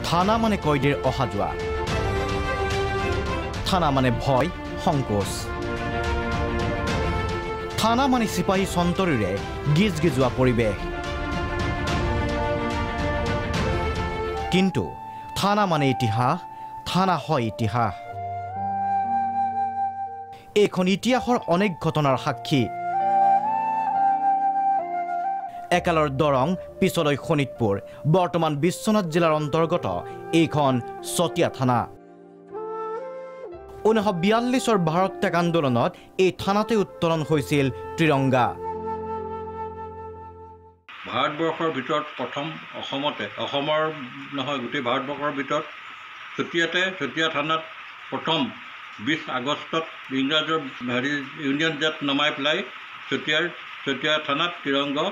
থানা মানে কয়দীৰ অহা যোৱা, থানা মানে ভয় সংকোচ, থানা মানে চিপাহী চন্তৰীৰে গিজ গিজোৱা পৰিৱেশ। কিন্তু থানা মানে ইতিহাস, থানা হয় ইতিহাস। এইখন ইতিহাসৰ অনেক ঘটনাৰ সাক্ষী। একালৰ দৰং, পিছলৈ শোণিতপুৰ, বৰ্তমান বিশ্বনাথ জিলাৰ অন্তৰ্গত এইখন চতিয়া থানা। 1942 ভাৰত ত্যাগ আন্দোলনত এই থানাতে উত্তোলন হৈছিল ত্ৰিৰংগা। ভাৰতবৰ্ষৰ ভিতৰত প্ৰথম অসমৰ নহয় গোটেই ভাৰতবৰ্ষৰ ভিতৰত চতিয়া থানাত প্ৰথম 20 আগষ্টত ইংৰাজৰ ইউনিয়ন জেট নমাই পেলাই চতিয়া থানাত ত্ৰিৰংগা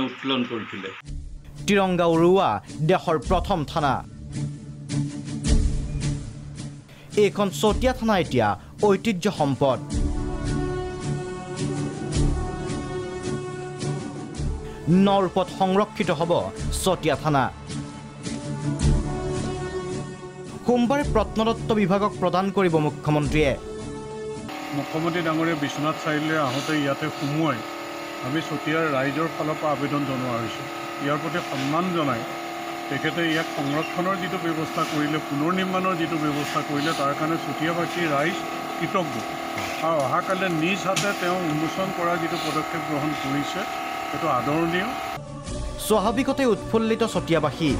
উত্তোলন কৰিছিলে। ত্ৰিৰংগা উৰুৱা দেশৰ প্ৰথম থানা। এইখন চতিয়া থানা এতিয়া ঐতিহ্য সম্পদ। নৰূপত সংৰক্ষিত হ'ব চতিয়া থানা। সোমবাৰে প্ৰত্নতত্ত্ব বিভাগক প্ৰদান কৰিব মুখ্যমন্ত্ৰীয়ে। মুখ্যমন্ত্ৰী ডাঙৰীয়া বিশ্বনাথ চাৰিআলিলৈ আহোঁতে ইয়াতে সোমোৱাই আমি চতিয়াৰ ৰাইজৰ ফালৰ পৰা আবেদন জনোৱা হৈছোঁ। ইয়াৰ প্ৰতি সন্মান জনাই তেখেতে ইয়াক সংৰক্ষণৰ যিটো ব্যৱস্থা কৰিলে, পুনৰ নিৰ্মাণৰ যিটো ব্যৱস্থা কৰিলে, তাৰ কাৰণে চতিয়াবাসী ৰাইজ কৃতজ্ঞ। আৰু অহাকালে নিজ হাতে তেওঁ উন্মোচন কৰা যিটো পদক্ষেপ গ্ৰহণ কৰিছে সেইটো আদৰণীয়। স্বাভাৱিকতে উৎফুল্লিত চতিয়াবাসী,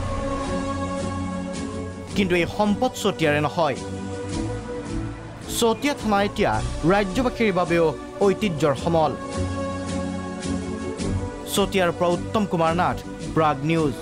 কিন্তু এই সম্পদ চতিয়াৰে নহয়। চতিয়া থানা এতিয়া ৰাজ্যবাসীৰ বাবেও ঐতিহ্যৰ সমল। চতিয়াৰ পৰা উত্তম কুমাৰ নাথ, প্ৰাগ নিউজ।